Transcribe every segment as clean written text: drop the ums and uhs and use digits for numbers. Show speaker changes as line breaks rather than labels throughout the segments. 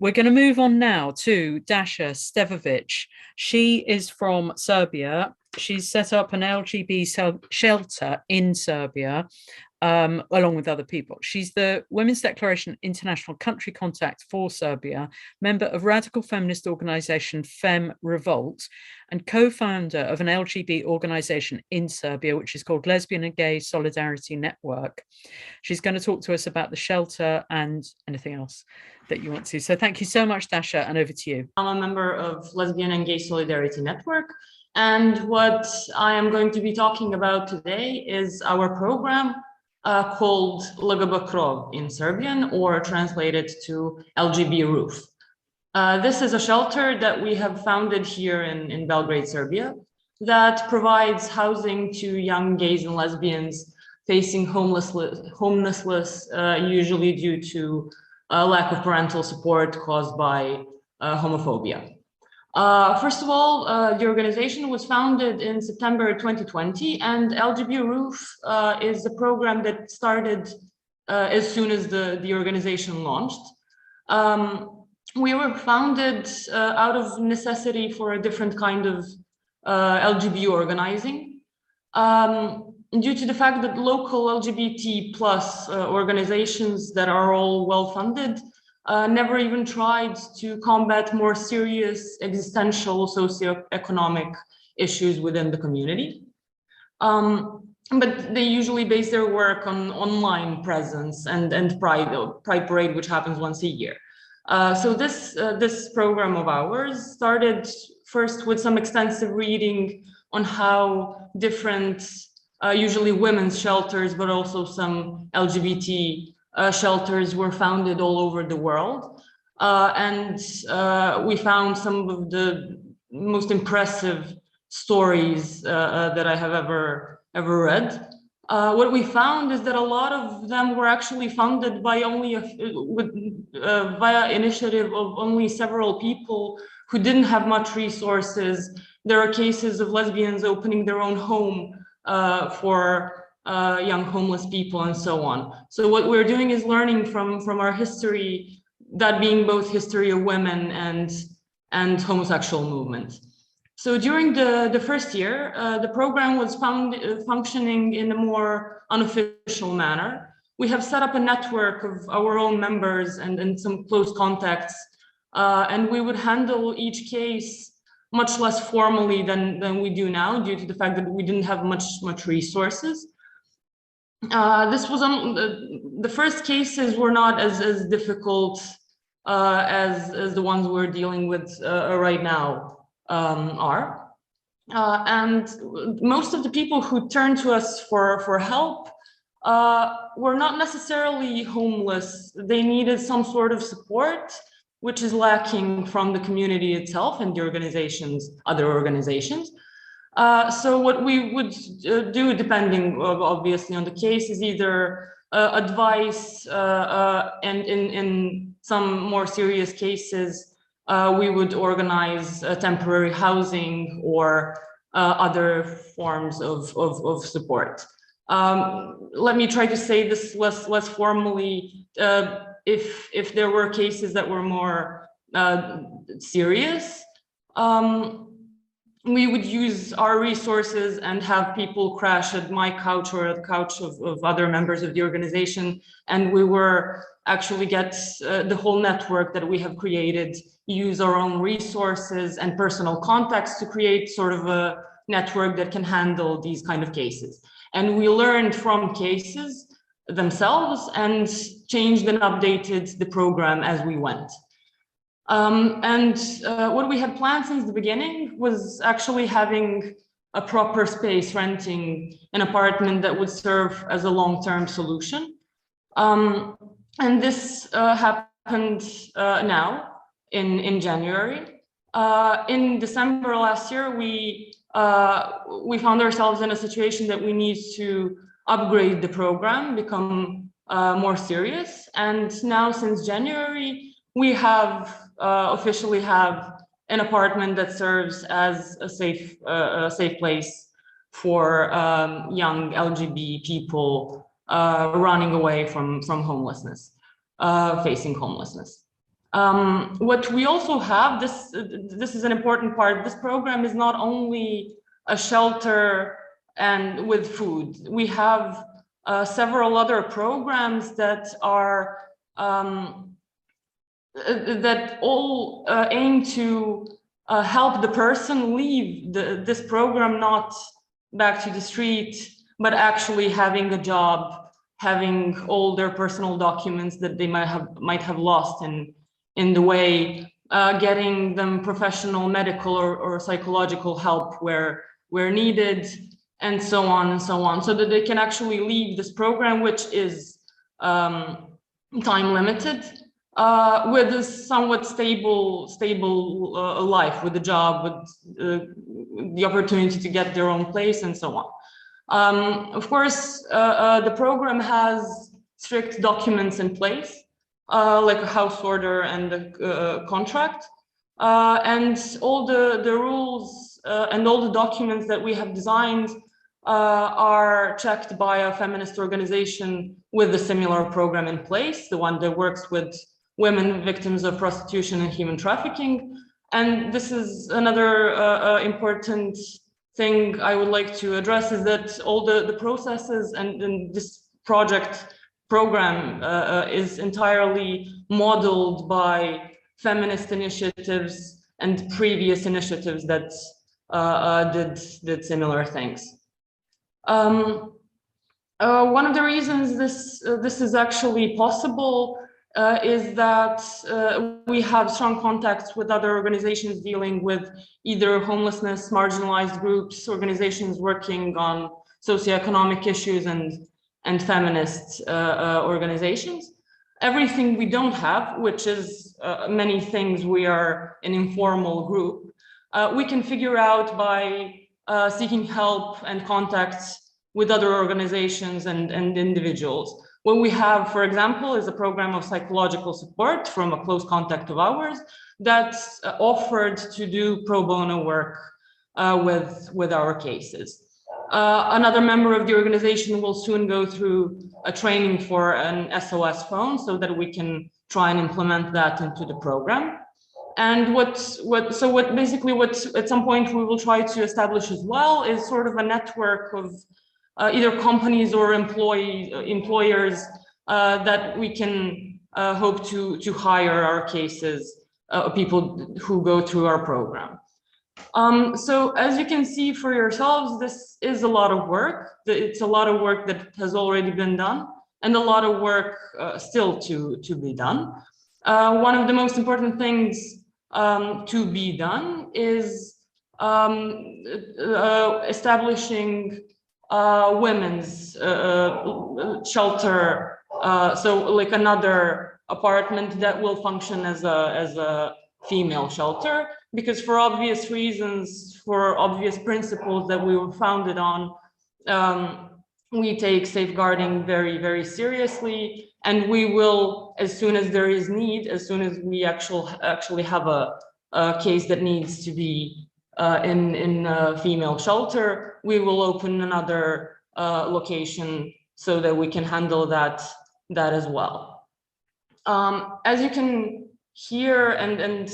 We're going to move on now to Daša Stevović. She is from Serbia. She's set up an LGB shelter in Serbia, along with other people. She's the Women's Declaration International Country Contact for Serbia, member of radical feminist organization Fem Revolt, and co-founder of an LGB organization in Serbia, which is called Lesbian and Gay Solidarity Network. She's going to talk to us about the shelter and anything else that you want to. So thank you so much, Daša, and over to you.
I'm a member of Lesbian and Gay Solidarity Network. And what I am going to be talking about today is our program called LGB Roof in Serbian, or translated to LGB Roof. This is a shelter that we have founded here in Belgrade, Serbia, that provides housing to young gays and lesbians facing homelessness, usually due to a lack of parental support caused by homophobia. First of all, the organization was founded in September 2020, and LGB Roof is a program that started as soon as the organization launched. We were founded out of necessity for a different kind of LGB organizing, due to the fact that local LGBT plus organizations that are all well-funded never even tried to combat more serious existential socioeconomic issues within the community. But they usually base their work on online presence and Pride Parade, which happens once a year. So this program of ours started first with some extensive reading on how different, usually women's shelters, but also some LGBT shelters were founded all over the world. And we found some of the most impressive stories that I have ever read. What we found is that a lot of them were actually funded by only via initiative of only several people who didn't have much resources. There are cases of lesbians opening their own home for young homeless people and so on. So what we're doing is learning from our history, that being both history of women and homosexual movement. So during the first year, the program was functioning in a more unofficial manner. We have set up a network of our own members and some close contacts, and we would handle each case much less formally than we do now, due to the fact that we didn't have much resources. This was the first cases were not as difficult as the ones we're dealing with right now are. And most of the people who turned to us for help were not necessarily homeless. They needed some sort of support, which is lacking from the community itself and the organizations, other organizations. So what we would do, depending obviously on the case, is either advice, and in some more serious cases, we would organize temporary housing or other forms of support. Let me try to say this less formally. If there were cases that were more serious, we would use our resources and have people crash at my couch or at the couch of other members of the organization. And we were actually get the whole network that we have created, use our own resources and personal contacts to create sort of a network that can handle these kind of cases. And we learned from cases themselves and changed and updated the program as we went. What we had planned since the beginning was actually having a proper space, renting an apartment that would serve as a long-term solution. And this happened now in January. In December last year, we found ourselves in a situation that we need to upgrade the program, become more serious. And now since January, we have officially have an apartment that serves as a safe place for young LGB people running away from homelessness, facing homelessness. What we also have, this is an important part, this program is not only a shelter and with food. We have several other programs that are that all aim to help the person leave this program not back to the street, but actually having a job, having all their personal documents that they might have lost in the way, getting them professional medical or psychological help where needed, and so on and so on, so that they can actually leave this program, which is time limited, with a somewhat stable life, with a job, with the opportunity to get their own place, and so on. Of course, the program has strict documents in place, like a house order and a contract, and all the rules and all the documents that we have designed are checked by a feminist organization with a similar program in place, the one that works with women victims of prostitution and human trafficking. And this is another important thing I would like to address, is that all the processes and this program is entirely modeled by feminist initiatives and previous initiatives that did similar things. One of the reasons this is actually possible is that we have strong contacts with other organizations dealing with either homelessness, marginalized groups, organizations working on socioeconomic issues, and feminist organizations. Everything we don't have, which is many things, we are an informal group, we can figure out by seeking help and contacts with other organizations and individuals. What we have, for example, is a program of psychological support from a close contact of ours that's offered to do pro bono work with our cases. Another member of the organization will soon go through a training for an SOS phone so that we can try and implement that into the program. And what at some point we will try to establish as well is sort of a network of either companies or employers that we can hope to hire our cases, people who go through our program. So as you can see for yourselves, this is a lot of work. It's a lot of work that has already been done, and a lot of work still to be done. One of the most important things to be done is establishing women's shelter, so like another apartment that will function as a female shelter, because for obvious reasons, for obvious principles that we were founded on, we take safeguarding very, very seriously, and we will, as soon as there is need, as soon as we actually have a case that needs to be in a female shelter, we will open another location so that we can handle that as well. As you can hear and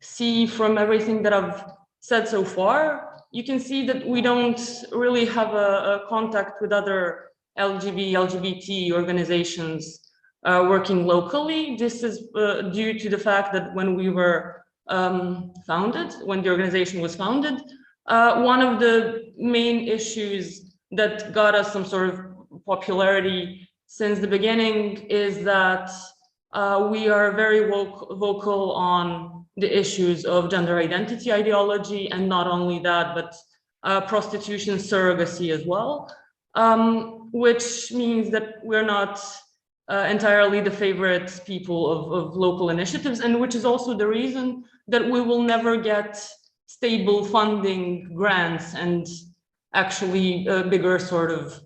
see from everything that I've said so far, you can see that we don't really have a contact with other LGBT organizations working locally. This is due to the fact that when we were founded, when the organization was founded, one of the main issues that got us some sort of popularity since the beginning is that we are very vocal on the issues of gender identity ideology, and not only that, but prostitution surrogacy as well, which means that we're not entirely the favorite people of local initiatives, and which is also the reason that we will never get stable funding, grants, and actually bigger sort of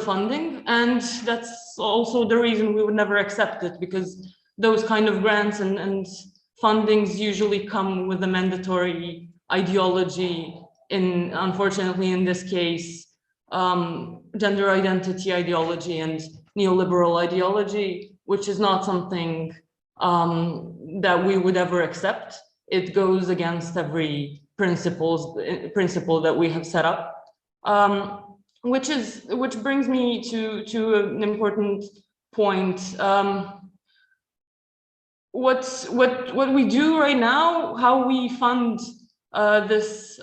funding. And that's also the reason we would never accept it, because those kind of grants and fundings usually come with a mandatory ideology, unfortunately in this case, gender identity ideology and neoliberal ideology, which is not something that we would ever accept. It goes against every principle that we have set up, which brings me to an important point. What we do right now, how we fund this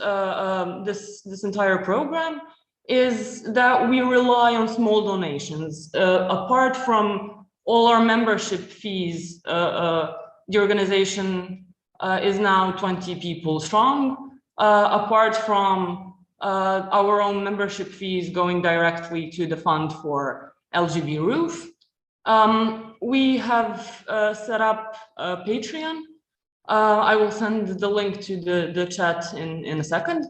entire program, is that we rely on small donations. Apart from all our membership fees, the organization is now 20 people strong. Apart from our own membership fees going directly to the fund for LGB Roof, we have set up a Patreon. I will send the link to the chat in a second.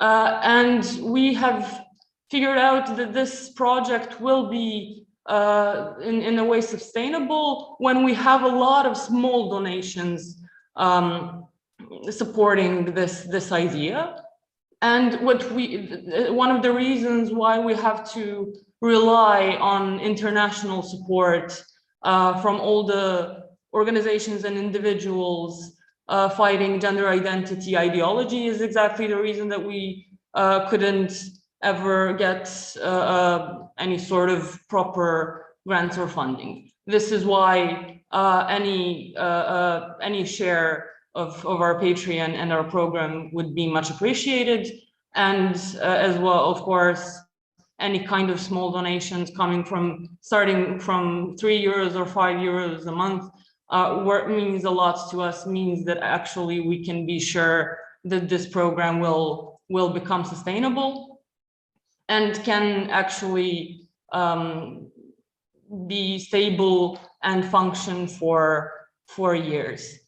And we have figured out that this project will be in a way sustainable when we have a lot of small donations supporting this idea. And one of the reasons why we have to rely on international support from all the organizations and individuals fighting gender identity ideology is exactly the reason that we couldn't ever get any sort of proper grants or funding. This is why any share of our Patreon and our program would be much appreciated. And as well, of course, any kind of small donations starting from €3 or €5 a month means a lot to us, means that actually we can be sure that this program will become sustainable and can actually be stable and function for years.